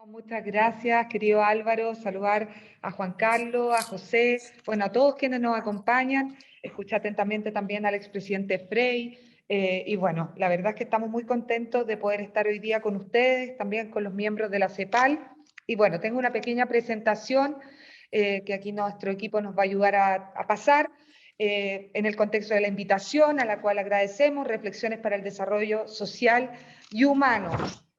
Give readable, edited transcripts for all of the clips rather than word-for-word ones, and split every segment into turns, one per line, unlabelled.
Muchas gracias, querido Álvaro. Saludar a Juan Carlos, a José, bueno, a todos quienes nos acompañan. Escuché atentamente también al expresidente Frei. Y bueno, la verdad es que estamos muy contentos de poder estar hoy día con ustedes, también con los miembros de la CEPAL. Y bueno, tengo una pequeña presentación que aquí nuestro equipo nos va a ayudar a pasar. En el contexto de la invitación, a la cual agradecemos, reflexiones para el desarrollo social y humano.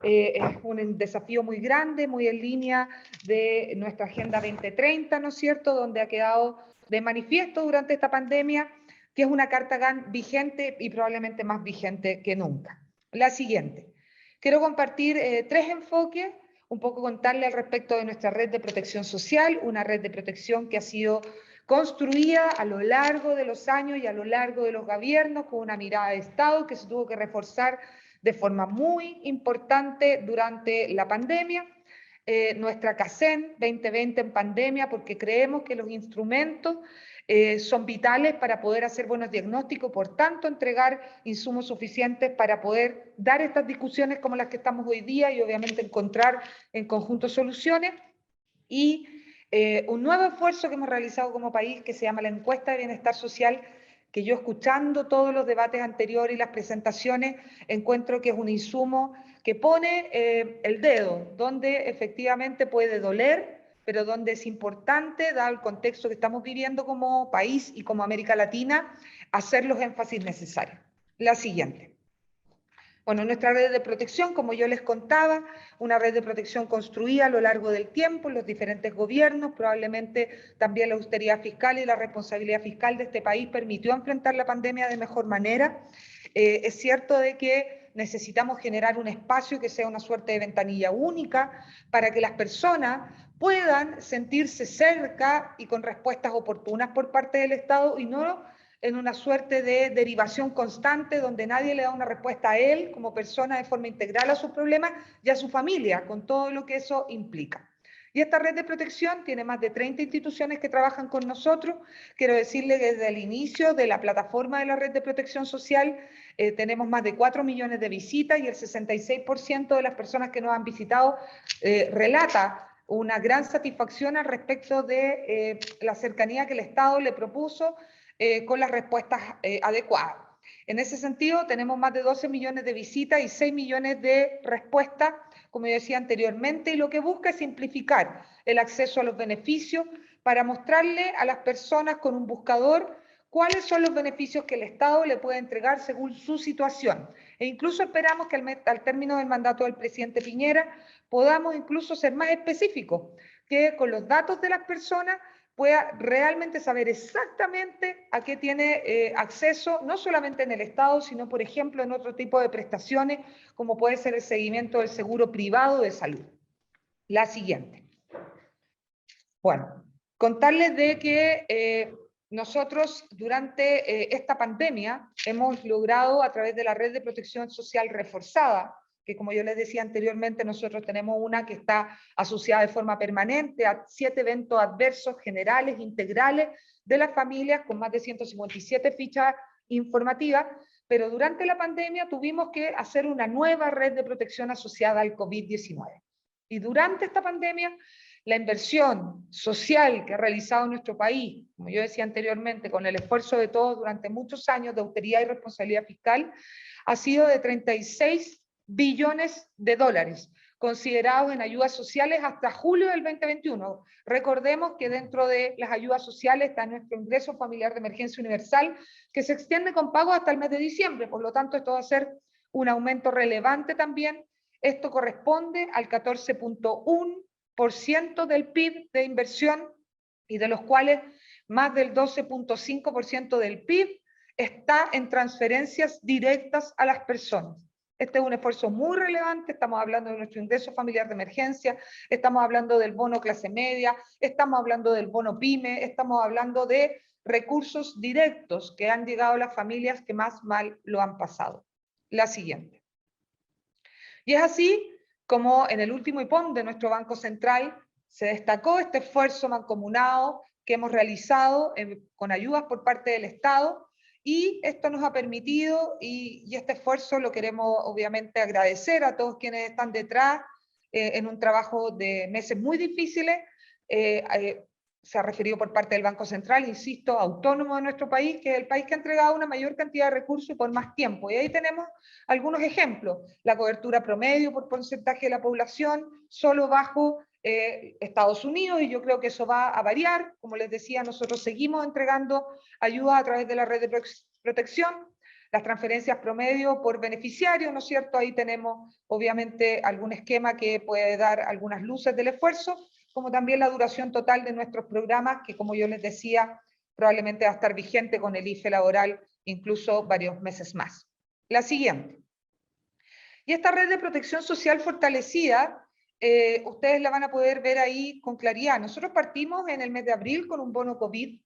Es un desafío muy grande, muy en línea de nuestra Agenda 2030, ¿no es cierto?, donde ha quedado de manifiesto durante esta pandemia que es una carta GAN vigente y probablemente más vigente que nunca. La siguiente. Quiero compartir tres enfoques, un poco contarle al respecto de nuestra red de protección social, una red de protección que ha sido construida a lo largo de los años y a lo largo de los gobiernos con una mirada de Estado que se tuvo que reforzar de forma muy importante durante la pandemia. Nuestra CACEN 2020 en pandemia, porque creemos que los instrumentos son vitales para poder hacer buenos diagnósticos, por tanto entregar insumos suficientes para poder dar estas discusiones como las que estamos hoy día y obviamente encontrar en conjunto soluciones. Y un nuevo esfuerzo que hemos realizado como país que se llama la encuesta de bienestar social, que yo escuchando todos los debates anteriores y las presentaciones, encuentro que es un insumo que pone el dedo donde efectivamente puede doler, pero donde es importante, dado el contexto que estamos viviendo como país y como América Latina, hacer los énfasis necesarios. La siguiente. Bueno, nuestra red de protección, como yo les contaba, una red de protección construida a lo largo del tiempo en los diferentes gobiernos, probablemente también la austeridad fiscal y la responsabilidad fiscal de este país permitió enfrentar la pandemia de mejor manera. Es cierto de que necesitamos generar un espacio que sea una suerte de ventanilla única para que las personas puedan sentirse cerca y con respuestas oportunas por parte del Estado y no en una suerte de derivación constante donde nadie le da una respuesta a él como persona de forma integral a sus problemas y a su familia, con todo lo que eso implica. Y esta red de protección tiene más de 30 instituciones que trabajan con nosotros. Quiero decirle que desde el inicio de la plataforma de la red de protección social tenemos más de 4 millones de visitas y el 66% de las personas que nos han visitado relata una gran satisfacción al respecto de la cercanía que el Estado le propuso con las respuestas adecuadas. En ese sentido, tenemos más de 12 millones de visitas y 6 millones de respuestas, como decía anteriormente, y lo que busca es simplificar el acceso a los beneficios para mostrarle a las personas con un buscador cuáles son los beneficios que el Estado le puede entregar según su situación. E incluso esperamos que al término del mandato del presidente Piñera podamos incluso ser más específicos, que con los datos de las personas pueda realmente saber exactamente a qué tiene acceso, no solamente en el Estado, sino, por ejemplo, en otro tipo de prestaciones, como puede ser el seguimiento del seguro privado de salud. La siguiente. Bueno, contarles de que nosotros durante esta pandemia hemos logrado a través de la red de protección social reforzada, que como yo les decía anteriormente, nosotros tenemos una que está asociada de forma permanente a 7 eventos adversos generales, integrales de las familias, con más de 157 fichas informativas, pero durante la pandemia tuvimos que hacer una nueva red de protección asociada al COVID-19. Y durante esta pandemia, la inversión social que ha realizado nuestro país, como yo decía anteriormente, con el esfuerzo de todos durante muchos años de austeridad y responsabilidad fiscal, ha sido de 36 billones de dólares, considerados en ayudas sociales hasta julio del 2021. Recordemos que dentro de las ayudas sociales está nuestro ingreso familiar de emergencia universal, que se extiende con pago hasta el mes de diciembre, por lo tanto esto va a ser un aumento relevante también. Esto corresponde al 14.1% del PIB de inversión y de los cuales más del 12.5% del PIB está en transferencias directas a las personas. Este es un esfuerzo muy relevante, estamos hablando de nuestro ingreso familiar de emergencia, estamos hablando del bono clase media, estamos hablando del bono pyme, estamos hablando de recursos directos que han llegado a las familias que más mal lo han pasado. La siguiente. Y es así como en el último IPOM de nuestro Banco Central se destacó este esfuerzo mancomunado que hemos realizado con ayudas por parte del Estado, y esto nos ha permitido, y este esfuerzo lo queremos obviamente agradecer a todos quienes están detrás en un trabajo de meses muy difíciles. Se ha referido por parte del Banco Central, insisto, autónomo de nuestro país, que es el país que ha entregado una mayor cantidad de recursos y por más tiempo. Y ahí tenemos algunos ejemplos. La cobertura promedio por porcentaje de la población, solo bajo Estados Unidos, y yo creo que eso va a variar. Como les decía, nosotros seguimos entregando ayuda a través de la red de protección, las transferencias promedio por beneficiario, ¿no es cierto? Ahí tenemos obviamente algún esquema que puede dar algunas luces del esfuerzo, como también la duración total de nuestros programas, que como yo les decía, probablemente va a estar vigente con el IFE laboral incluso varios meses más. La siguiente. Y esta red de protección social fortalecida, ustedes la van a poder ver ahí con claridad. Nosotros partimos en el mes de abril con un bono COVID,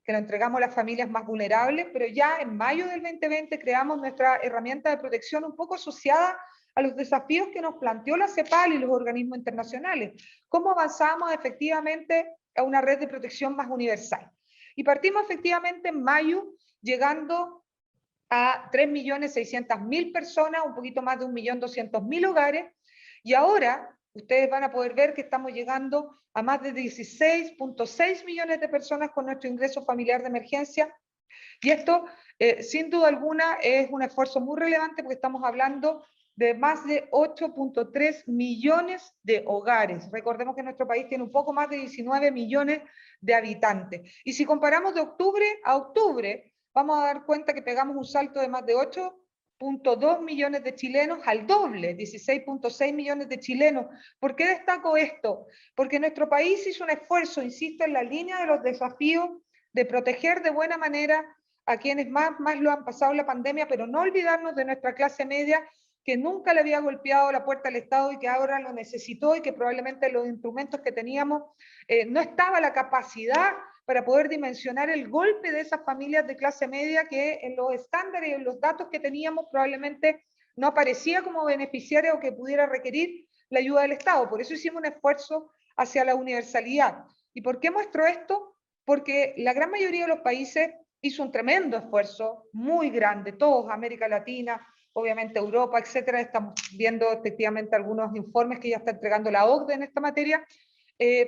que lo entregamos a las familias más vulnerables, pero ya en mayo del 2020 creamos nuestra herramienta de protección un poco asociada a los desafíos que nos planteó la CEPAL y los organismos internacionales. ¿Cómo avanzamos efectivamente a una red de protección más universal? Y partimos efectivamente en mayo, llegando a 3.600.000 personas, un poquito más de 1.200.000 hogares, y ahora ustedes van a poder ver que estamos llegando a más de 16.6 millones de personas con nuestro ingreso familiar de emergencia, y esto, sin duda alguna, es un esfuerzo muy relevante porque estamos hablando de más de 8.3 millones de hogares. Recordemos que nuestro país tiene un poco más de 19 millones de habitantes. Y si comparamos de octubre a octubre, vamos a dar cuenta que pegamos un salto de más de 8.2 millones de chilenos al doble, 16.6 millones de chilenos. ¿Por qué destaco esto? Porque nuestro país hizo un esfuerzo, insisto, en la línea de los desafíos de proteger de buena manera a quienes más lo han pasado la pandemia, pero no olvidarnos de nuestra clase media que nunca le había golpeado la puerta al Estado y que ahora lo necesitó, y que probablemente los instrumentos que teníamos no estaba la capacidad para poder dimensionar el golpe de esas familias de clase media que en los estándares y en los datos que teníamos probablemente no aparecía como beneficiaria o que pudiera requerir la ayuda del Estado. Por eso hicimos un esfuerzo hacia la universalidad. ¿Y por qué muestro esto? Porque la gran mayoría de los países hizo un tremendo esfuerzo, muy grande, todos, América Latina, obviamente Europa, etcétera. Estamos viendo efectivamente algunos informes que ya está entregando la OCDE en esta materia,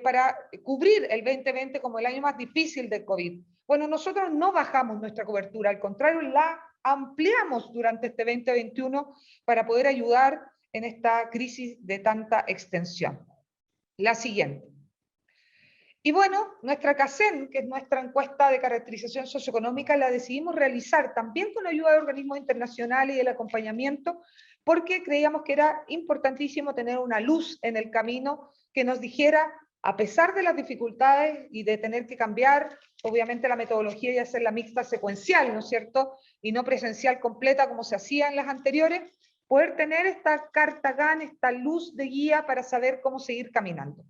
para cubrir el 2020 como el año más difícil del COVID. Bueno, nosotros no bajamos nuestra cobertura, al contrario, la ampliamos durante este 2021 para poder ayudar en esta crisis de tanta extensión. La siguiente. Y bueno, nuestra CACEN, que es nuestra encuesta de caracterización socioeconómica, la decidimos realizar también con ayuda de organismos internacionales y el acompañamiento, porque creíamos que era importantísimo tener una luz en el camino que nos dijera, a pesar de las dificultades y de tener que cambiar, obviamente, la metodología y hacerla mixta secuencial, ¿no es cierto? Y no presencial completa como se hacía en las anteriores, poder tener esta carta GAN, esta luz de guía para saber cómo seguir caminando.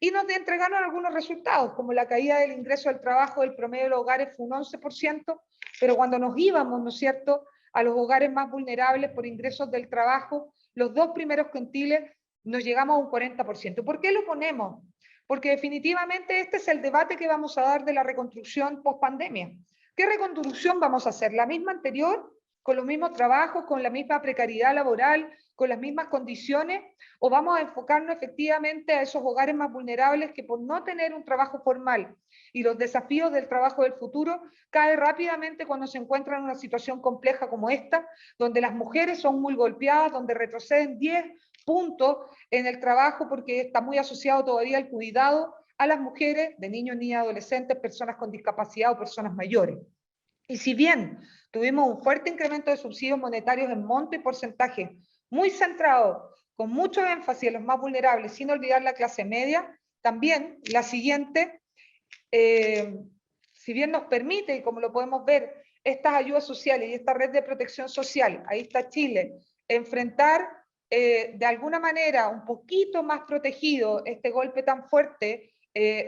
Y nos entregaron algunos resultados, como la caída del ingreso al trabajo del promedio de los hogares fue un 11%, pero cuando nos íbamos, ¿no es cierto?, a los hogares más vulnerables por ingresos del trabajo, los dos primeros quintiles nos llegamos a un 40%. ¿Por qué lo ponemos? Porque definitivamente este es el debate que vamos a dar de la reconstrucción post-pandemia. ¿Qué reconstrucción vamos a hacer? ¿La misma anterior? ¿Con los mismos trabajos, con la misma precariedad laboral, con las mismas condiciones? ¿O vamos a enfocarnos efectivamente a esos hogares más vulnerables que por no tener un trabajo formal y los desafíos del trabajo del futuro cae rápidamente cuando se encuentran en una situación compleja como esta, donde las mujeres son muy golpeadas, donde retroceden 10 puntos en el trabajo porque está muy asociado todavía el cuidado a las mujeres, de niños, niñas, adolescentes, personas con discapacidad o personas mayores? Y si bien tuvimos un fuerte incremento de subsidios monetarios en monto y porcentaje, muy centrado, con mucho énfasis en los más vulnerables, sin olvidar la clase media, también la siguiente, si bien nos permite, y como lo podemos ver, estas ayudas sociales y esta red de protección social, ahí está Chile, enfrentar de alguna manera un poquito más protegido este golpe tan fuerte,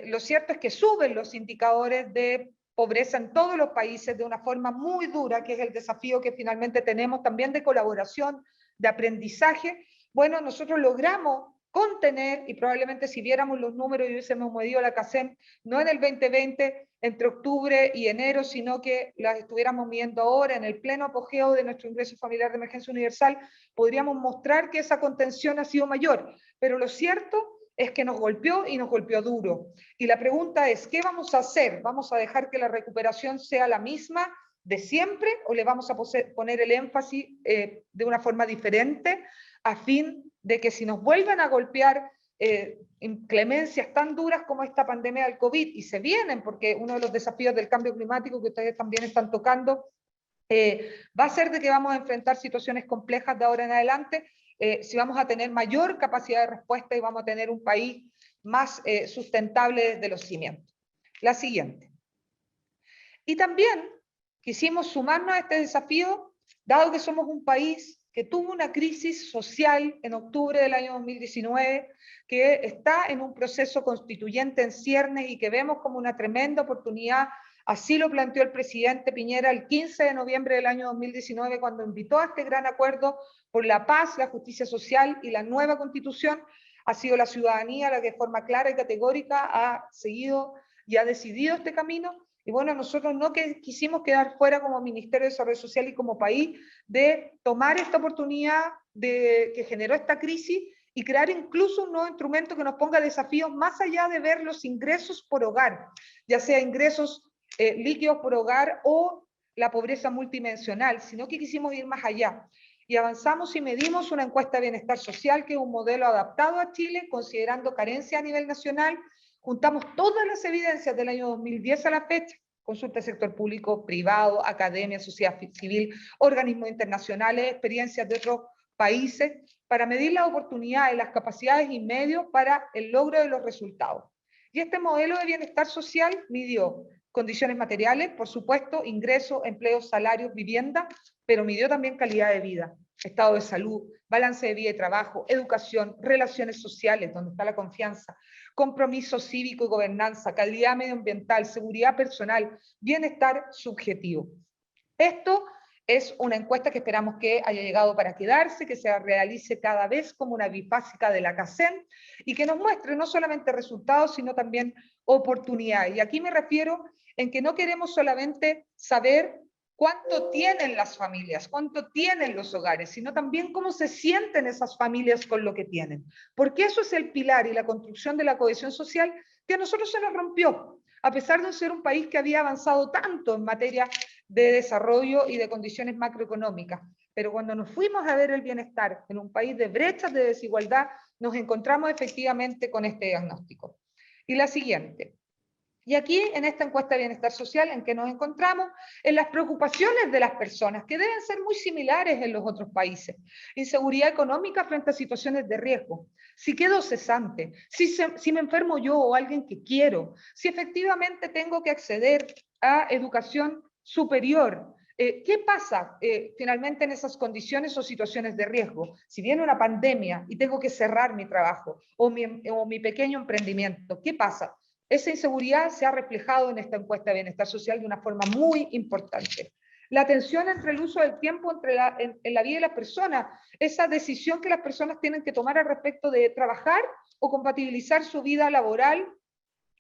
lo cierto es que suben los indicadores de pobreza en todos los países de una forma muy dura, que es el desafío que finalmente tenemos también de colaboración, de aprendizaje. Bueno, nosotros logramos contener, y probablemente si viéramos los números y hubiésemos medido la CACEM, no en el 2020, entre octubre y enero, sino que las estuviéramos midiendo ahora en el pleno apogeo de nuestro ingreso familiar de emergencia universal, podríamos mostrar que esa contención ha sido mayor. Pero lo cierto es que nos golpeó y nos golpeó duro. Y la pregunta es, ¿qué vamos a hacer? ¿Vamos a dejar que la recuperación sea la misma de siempre o le vamos a poner el énfasis de una forma diferente a fin de que si nos vuelven a golpear inclemencias tan duras como esta pandemia del COVID, y se vienen, porque uno de los desafíos del cambio climático que ustedes también están tocando, va a ser de que vamos a enfrentar situaciones complejas de ahora en adelante, si vamos a tener mayor capacidad de respuesta y vamos a tener un país más sustentable desde los cimientos. La siguiente. Y también quisimos sumarnos a este desafío, dado que somos un país que tuvo una crisis social en octubre del año 2019, que está en un proceso constituyente en ciernes y que vemos como una tremenda oportunidad. Así lo planteó el presidente Piñera el 15 de noviembre del año 2019, cuando invitó a este gran acuerdo por la paz, la justicia social y la nueva constitución. Ha sido la ciudadanía la que de forma clara y categórica ha seguido y ha decidido este camino. Y bueno, nosotros no quisimos quedar fuera como Ministerio de Desarrollo Social y como país de tomar esta oportunidad que generó esta crisis y crear incluso un nuevo instrumento que nos ponga desafíos más allá de ver los ingresos por hogar, ya sea ingresos líquidos por hogar o la pobreza multidimensional, sino que quisimos ir más allá. Y avanzamos y medimos una encuesta de bienestar social, que es un modelo adaptado a Chile, considerando carencia a nivel nacional. Juntamos todas las evidencias del año 2010 a la fecha, consulta del sector público, privado, academia, sociedad civil, organismos internacionales, experiencias de otros países, para medir las oportunidades, las capacidades y medios para el logro de los resultados. Y este modelo de bienestar social midió condiciones materiales, por supuesto, ingresos, empleos, salarios, vivienda, pero midió también calidad de vida, estado de salud, balance de vida y trabajo, educación, relaciones sociales, donde está la confianza, compromiso cívico y gobernanza, calidad medioambiental, seguridad personal, bienestar subjetivo. Esto es una encuesta que esperamos que haya llegado para quedarse, que se realice cada vez como una bifásica de la CACEM y que nos muestre no solamente resultados, sino también oportunidades. Y aquí me refiero en que no queremos solamente saber cuánto tienen las familias, cuánto tienen los hogares, sino también cómo se sienten esas familias con lo que tienen. Porque eso es el pilar y la construcción de la cohesión social que a nosotros se nos rompió, a pesar de ser un país que había avanzado tanto en materia de desarrollo y de condiciones macroeconómicas. Pero cuando nos fuimos a ver el bienestar en un país de brechas de desigualdad, nos encontramos efectivamente con este diagnóstico. Y la siguiente. Y aquí, en esta encuesta de bienestar social, ¿en que nos encontramos? En las preocupaciones de las personas, que deben ser muy similares en los otros países. Inseguridad económica frente a situaciones de riesgo. Si quedo cesante, si me enfermo yo o alguien que quiero, si efectivamente tengo que acceder a educación superior. ¿Qué pasa finalmente en esas condiciones o situaciones de riesgo? Si viene una pandemia y tengo que cerrar mi trabajo o mi pequeño emprendimiento, ¿qué pasa? Esa inseguridad se ha reflejado en esta encuesta de bienestar social de una forma muy importante. La tensión entre el uso del tiempo en la vida de las personas, esa decisión que las personas tienen que tomar al respecto de trabajar o compatibilizar su vida laboral,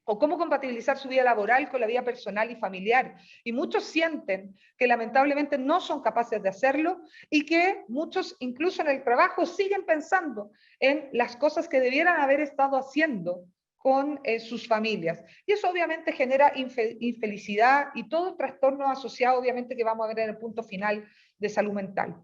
o cómo compatibilizar su vida laboral con la vida personal y familiar. Y muchos sienten que lamentablemente no son capaces de hacerlo y que muchos, incluso en el trabajo, siguen pensando en las cosas que debieran haber estado haciendo con sus familias. Y eso obviamente genera infelicidad y todo trastorno asociado, obviamente, que vamos a ver en el punto final de salud mental.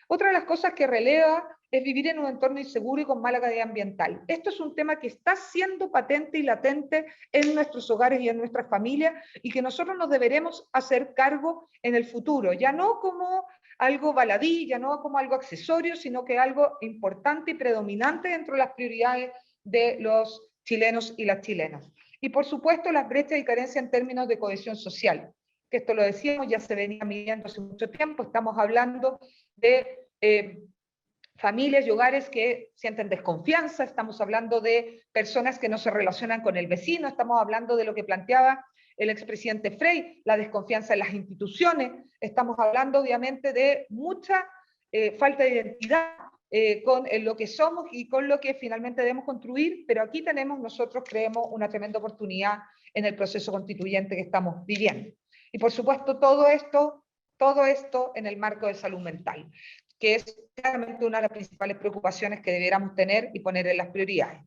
Otra de las cosas que releva es vivir en un entorno inseguro y con mala calidad ambiental. Esto es un tema que está siendo patente y latente en nuestros hogares y en nuestras familias y que nosotros nos deberemos hacer cargo en el futuro, ya no como algo baladí, ya no como algo accesorio, sino que algo importante y predominante dentro de las prioridades de los chilenos y las chilenas. Y por supuesto las brechas y carencias en términos de cohesión social, que esto lo decíamos, ya se venía midiendo hace mucho tiempo, estamos hablando de familias y hogares que sienten desconfianza, estamos hablando de personas que no se relacionan con el vecino, estamos hablando de lo que planteaba el expresidente Frey, la desconfianza en las instituciones, estamos hablando obviamente de mucha falta de identidad, con lo que somos y con lo que finalmente debemos construir, pero aquí tenemos, nosotros creemos, una tremenda oportunidad en el proceso constituyente que estamos viviendo. Y por supuesto todo esto en el marco de salud mental, que es claramente una de las principales preocupaciones que debiéramos tener y poner en las prioridades.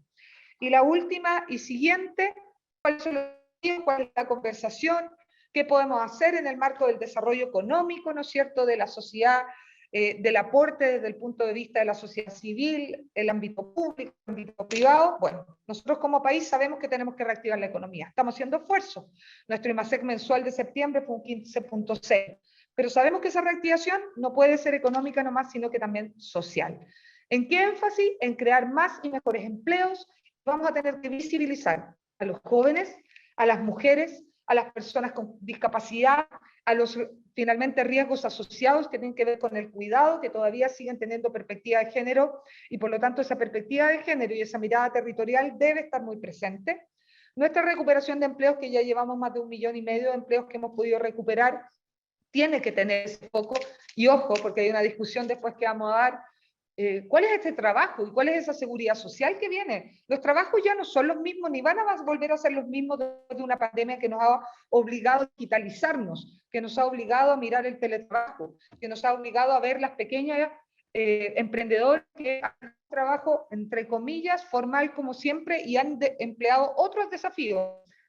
Y la última y siguiente, ¿cuál es la conversación? ¿Qué podemos hacer en el marco del desarrollo económico, ¿no es cierto?, de la sociedad, del aporte desde el punto de vista de la sociedad civil, el ámbito público, el ámbito privado. Bueno, nosotros como país sabemos que tenemos que reactivar la economía. Estamos haciendo esfuerzos. Nuestro IMASEC mensual de septiembre fue un 15.6. Pero sabemos que esa reactivación no puede ser económica nomás, sino que también social. ¿En qué énfasis? En crear más y mejores empleos. Vamos a tener que visibilizar a los jóvenes, a las mujeres, a las personas con discapacidad, a los finalmente riesgos asociados que tienen que ver con el cuidado, que todavía siguen teniendo perspectiva de género, y por lo tanto esa perspectiva de género y esa mirada territorial debe estar muy presente. Nuestra recuperación de empleos, que ya llevamos más de 1,5 millones de empleos que hemos podido recuperar, tiene que tener ese foco, y ojo, porque hay una discusión después que vamos a dar, ¿cuál es este trabajo y cuál es esa seguridad social que viene? Los trabajos ya no son los mismos, ni van a volver a ser los mismos de una pandemia que nos ha obligado a digitalizarnos, que nos ha obligado a mirar el teletrabajo, que nos ha obligado a ver las pequeñas emprendedores que hacen trabajo, entre comillas, formal como siempre, y han empleado otros desafíos.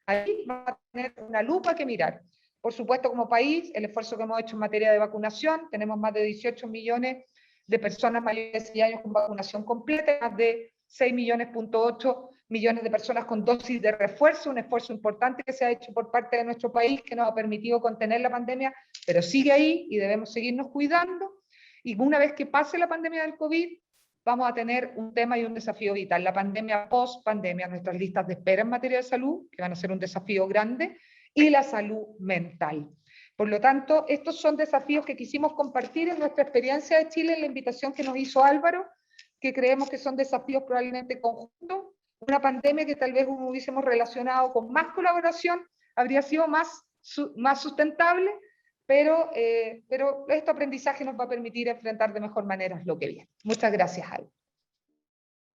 Ahí va a tener una lupa que mirar. Por supuesto, como país, el esfuerzo que hemos hecho en materia de vacunación, tenemos más de 18 millones de personas mayores de 6 años con vacunación completa, más de 6,8 millones de personas con dosis de refuerzo, un esfuerzo importante que se ha hecho por parte de nuestro país, que nos ha permitido contener la pandemia, pero sigue ahí y debemos seguirnos cuidando. Y una vez que pase la pandemia del COVID, vamos a tener un tema y un desafío vital, la pandemia post-pandemia, nuestras listas de espera en materia de salud, que van a ser un desafío grande, y la salud mental. Por lo tanto, estos son desafíos que quisimos compartir en nuestra experiencia de Chile, en la invitación que nos hizo Álvaro, que creemos que son desafíos probablemente conjuntos. Una pandemia que tal vez hubiésemos relacionado con más colaboración, habría sido más sustentable, pero este aprendizaje nos va a permitir enfrentar de mejor manera lo que viene. Muchas gracias, Álvaro.